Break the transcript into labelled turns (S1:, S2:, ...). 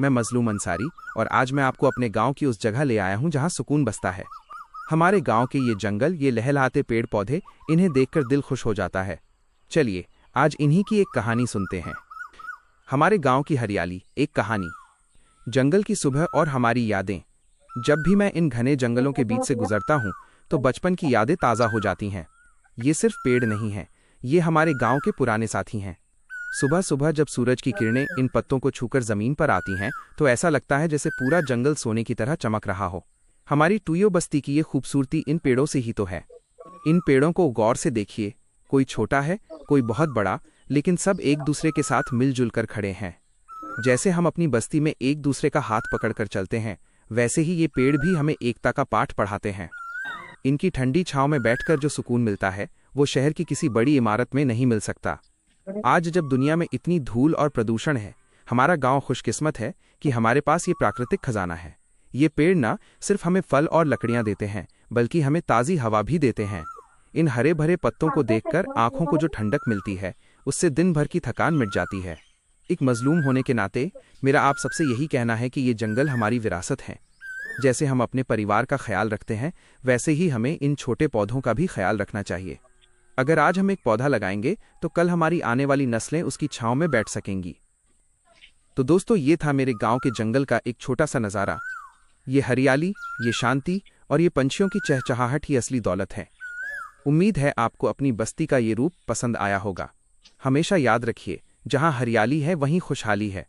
S1: मैं मजलूम अंसारी और आज मैं आपको अपने गांव की उस जगह ले आया हूं जहां सुकून बसता है। हमारे गांव के ये जंगल, ये लहलहाते पेड़ पौधे, इन्हें देखकर दिल खुश हो जाता है। चलिए आज इन्हीं की एक कहानी सुनते हैं। हमारे गांव की हरियाली, एक कहानी। जंगल की सुबह और हमारी यादें। जब भी मैं इन घने जंगलों के बीच से गुजरता हूं तो बचपन की यादें ताज़ा हो जाती हैं। ये सिर्फ पेड़ नहीं हैं, ये हमारे गांव के पुराने साथी हैं। सुबह सुबह जब सूरज की किरणें इन पत्तों को छूकर जमीन पर आती हैं तो ऐसा लगता है जैसे पूरा जंगल सोने की तरह चमक रहा हो। हमारी टुयो बस्ती की ये खूबसूरती इन पेड़ों से ही तो है। इन पेड़ों को गौर से देखिए, कोई छोटा है, कोई बहुत बड़ा, लेकिन सब एक दूसरे के साथ मिलजुल कर खड़े हैं। जैसे हम अपनी बस्ती में एक दूसरे का हाथ पकड़कर चलते हैं, वैसे ही ये पेड़ भी हमें एकता का पाठ पढ़ाते हैं। इनकी ठंडी छांव में बैठकर जो सुकून मिलता है वो शहर की किसी बड़ी इमारत में नहीं मिल सकता। आज जब दुनिया में इतनी धूल और प्रदूषण है, हमारा गांव खुशकिस्मत है कि हमारे पास ये प्राकृतिक खजाना है। ये पेड़ ना सिर्फ हमें फल और लकड़ियां देते हैं, बल्कि हमें ताज़ी हवा भी देते हैं। इन हरे भरे पत्तों को देखकर आंखों को जो ठंडक मिलती है, उससे दिन भर की थकान मिट जाती है। एक मजलूम होने के नाते मेरा आप सबसे यही कहना है कि ये जंगल हमारी विरासत है। जैसे हम अपने परिवार का ख्याल रखते हैं, वैसे ही हमें इन छोटे पौधों का भी ख्याल रखना चाहिए। अगर आज हम एक पौधा लगाएंगे तो कल हमारी आने वाली नस्लें उसकी छांव में बैठ सकेंगी। तो दोस्तों, ये था मेरे गांव के जंगल का एक छोटा सा नज़ारा। ये हरियाली, ये शांति और ये पंछियों की चहचहाहट ही असली दौलत है। उम्मीद है आपको अपनी बस्ती का ये रूप पसंद आया होगा। हमेशा याद रखिए, जहां हरियाली है वहीं खुशहाली है।